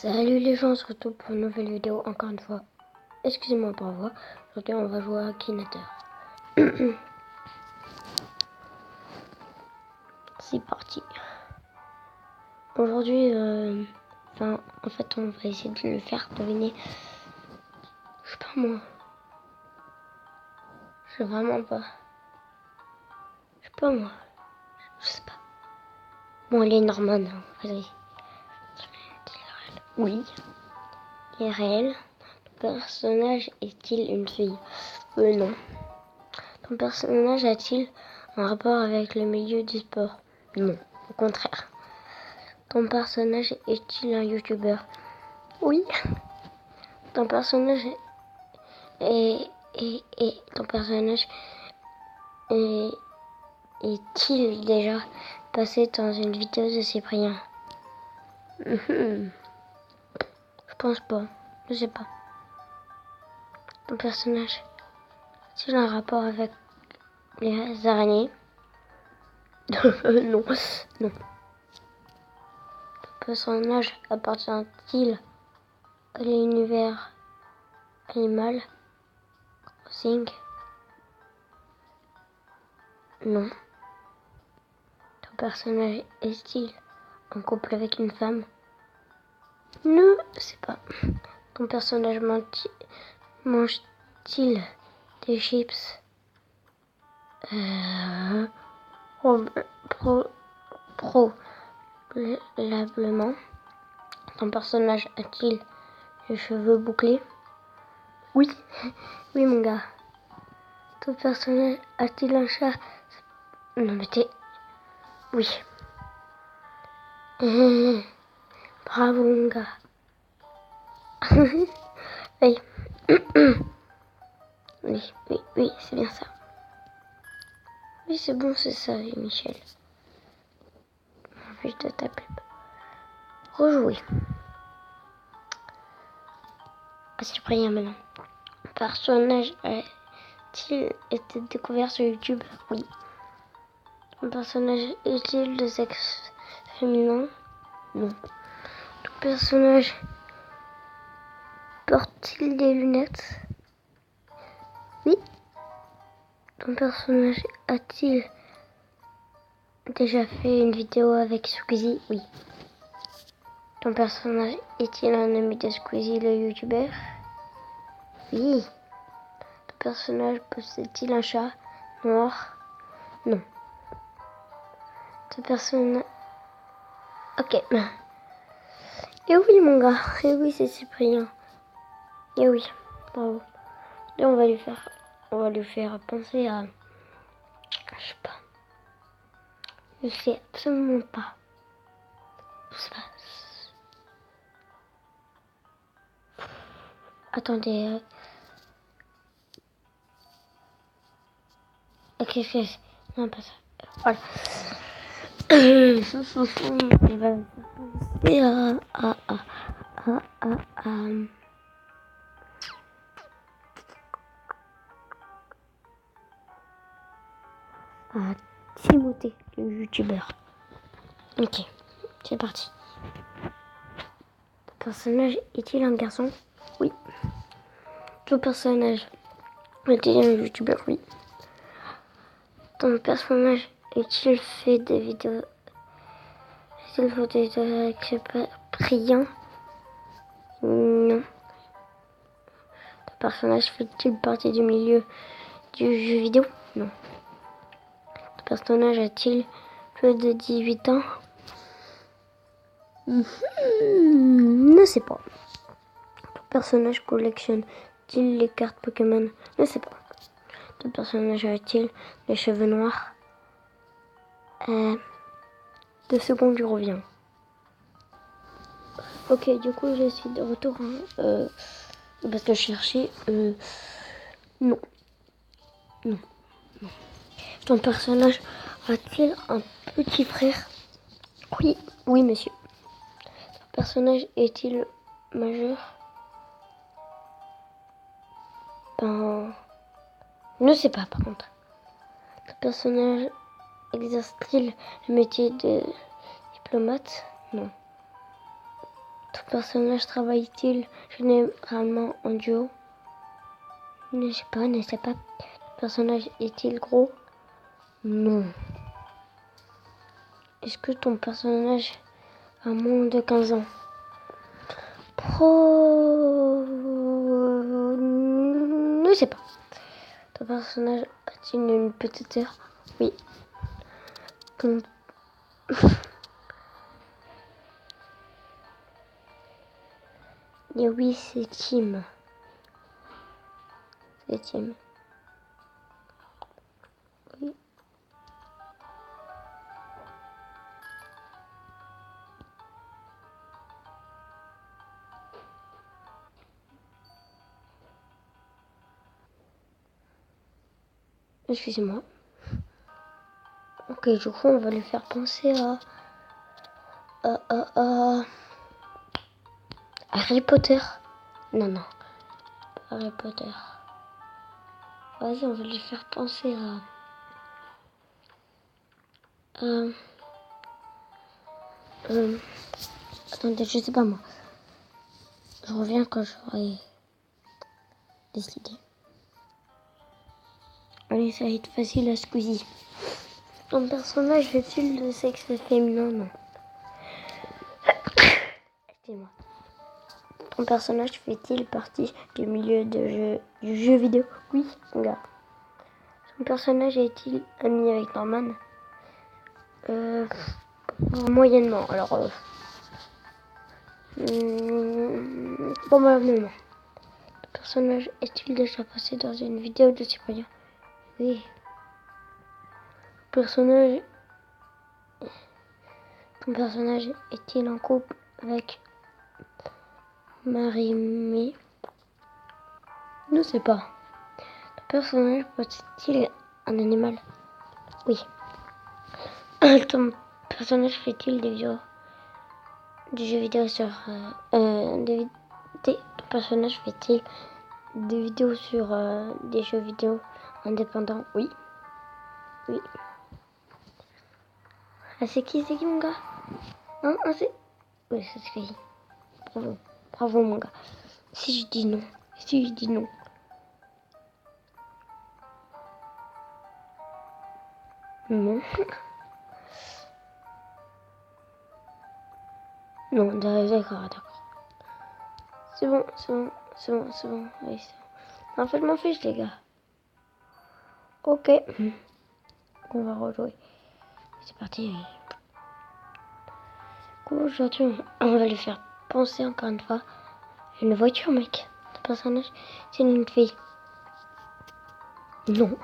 Salut les gens, on se retrouve pour une nouvelle vidéo encore une fois. Excusez-moi pour la voix. Aujourd'hui on va jouer à Akinator. C'est parti. Aujourd'hui, en fait on va essayer de le faire deviner. Je sais pas moi. Je sais vraiment pas. Je sais pas moi. Je sais pas. Bon, il est Norman, hein. Vas-y. Oui. Il est réel. Ton personnage est-il une fille? Non. Ton personnage a-t-il un rapport avec le milieu du sport? Non, au contraire. Ton personnage est-il un youtubeur? Oui. Ton personnage ton personnage est-il déjà passé dans une vidéo de Cyprien? Je pense pas. Je sais pas. Ton personnage a-t-il un rapport avec les araignées? Non. Non. Ton personnage appartient-il à l'univers Animal Crossing? Non. Ton personnage est-il en couple avec une femme? Ne sais pas. Ton personnage mange-t-il des chips probablement. Ton personnage a-t-il les cheveux bouclés? Oui. Oui, mon gars. Ton personnage a-t-il un chat? Non, mais t'es... Oui. Bravo, mon gars. Oui. Oui, c'est bien ça. Oui, c'est bon, c'est ça, Michel. Je te tape. Rejouer. C'est rien maintenant. Un personnage a-t-il été découvert sur YouTube? Oui. Un personnage est-il de sexe féminin? Non. Ton personnage porte-t-il des lunettes? Oui. Ton personnage a-t-il déjà fait une vidéo avec Squeezie? Oui. Ton personnage est-il un ami de Squeezie le youtubeur? Oui. Ton personnage possède-t-il un chat noir? Non. Ton personnage... Ok. Et oui, mon gars. Et oui, c'est Cyprien. Et oui. Bravo. Et on va lui faire penser à... Je sais pas. Je sais absolument pas. Je sais pas. Attendez. Ok, non, pas ça. Voilà. Il va penser à Timothée, le youtubeur. Ok, c'est parti. Ton personnage est-il un garçon? Oui. Ton personnage est-il un youtubeur? Oui. Ton personnage est-il fait des vidéos? Est-il fait des vidéos avec Cyprien? Non. Ton personnage fait-il partie du milieu du jeu vidéo? Non. Ton personnage a-t-il plus de 18 ans? Ne sais pas. Ton personnage collectionne-t-il les cartes Pokémon? Ne sais pas. Ton personnage a-t-il les cheveux noirs? 2 secondes, je reviens. Ok, du coup, je suis de retour. Parce que je cherchais... Non. Non. Ton personnage a-t-il un petit frère? Oui. Oui, monsieur. Ton personnage est-il majeur? Ne sais pas, par contre. Ton personnage exerce-t-il le métier de diplomate? Non. Ton Ton personnage travaille-t-il généralement en duo? Ne sais pas, ne sais pas. Ton personnage est-il gros? Non. Est-ce que ton personnage a moins de 15 ans? Ne sais pas. Ton personnage a-t-il une petite sœur? Oui. Ton... Et oui, c'est Tim. C'est Tim. Oui. Excusez-moi. Ok, du coup, on va lui faire penser à Harry Potter. Non, non. Harry Potter. Vas-y, on va lui faire penser à... attendez, je sais pas moi. Je reviens quand j'aurai décidé. Allez, ça va être facile à Squeezie. Ton personnage est-il de sexe féminin? Non. Excusez-moi. Ton personnage fait-il partie du milieu du jeu vidéo? Oui, mon gars. Ton personnage est-il ami avec Norman? Moyennement. Alors, probablement. Ton personnage est-il déjà passé dans une vidéo de Cyprien? Oui. Ton personnage est-il en couple avec Marie-Mé? Je ne sais pas. Ton personnage possède-t-il un animal? Oui. Ton personnage fait-il des jeux vidéo sur... ton personnage fait-il des vidéos sur des jeux vidéo indépendants? Oui. Oui. Ah, c'est qui mon gars? Hein, c'est... Oui, c'est Squeezie. Bravo. Bravo mon gars. Si je dis non. Non. Non, d'accord. C'est bon. Oui, c'est bon. En fait, m'en fiche, les gars. Ok. On va rejouer. C'est parti. Aujourd'hui, on va lui faire penser encore une fois à une voiture, mec. Ton personnage, c'est une fille. Non.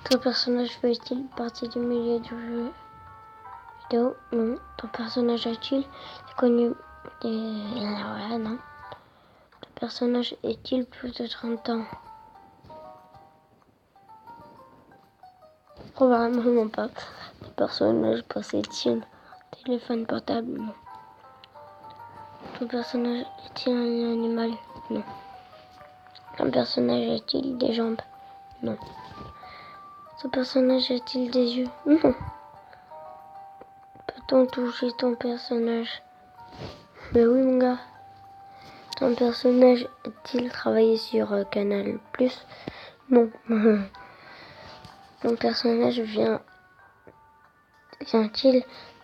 Ton personnage fait-il partie du milieu du jeu vidéo? Non. Ton personnage a-t-il connu des... Voilà, non. Ton personnage est-il plus de 30 ans? Probablement pas. Ton personnage possède-t-il téléphone portable? Non. Ton personnage est-il un animal? Non. Ton personnage a-t-il des jambes? Non. Ton personnage a-t-il des yeux? Non. Peut-on toucher ton personnage? Ben oui, mon gars. Ton personnage a-t-il travaillé sur Canal+? Non. Ton personnage vient-il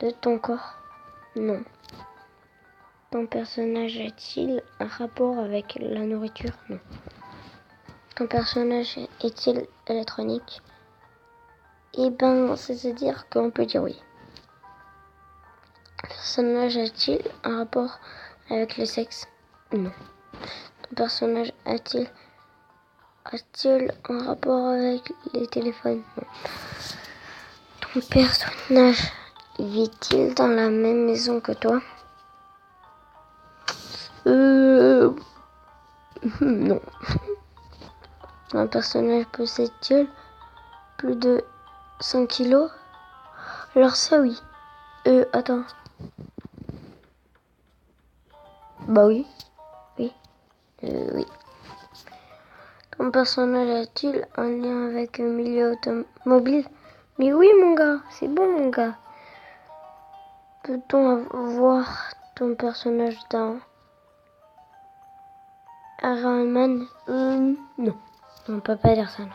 de ton corps? Non. Ton personnage a-t-il un rapport avec la nourriture? Non. Ton personnage est-il électronique? Eh ben, c'est-à-dire qu'on peut dire oui. Ton personnage a-t-il un rapport avec le sexe? Non. Ton personnage a-t-il un rapport avec les téléphones? Non. Ton personnage vit-il dans la même maison que toi? Non. Ton personnage possède-t-il plus de 100 kilos? Alors ça oui. Attends. Bah oui. Oui. Oui. Ton personnage a-t-il un lien avec un milieu automobile? Mais oui mon gars, c'est bon mon gars. Peut-on avoir ton personnage dans Iron Man? Non. On peut pas dire ça, non.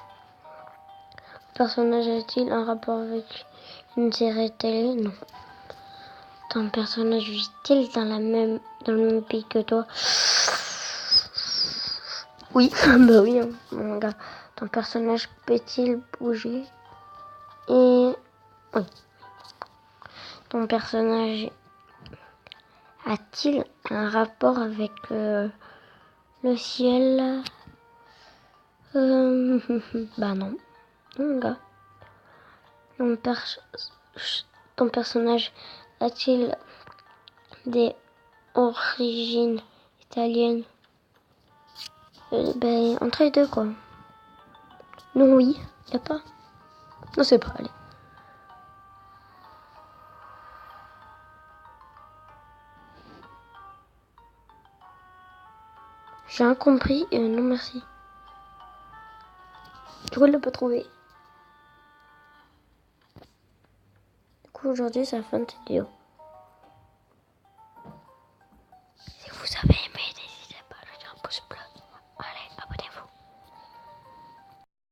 Ton personnage a-t-il un rapport avec une série télé? Non. Ton personnage vit-il dans le même pays que toi? Oui, bah oui, hein, mon gars. Ton personnage peut-il bouger? Et oui. Ton personnage a-t-il un rapport avec le ciel? Bah non, mon gars. Ton personnage a-t-il des origines italiennes? Ben, entre les deux, quoi. Non, oui, y a pas. Non, c'est pas, allez. J'ai rien compris, non merci. Du coup, il l'a pas trouvé. Du coup, aujourd'hui, c'est la fin de cette vidéo.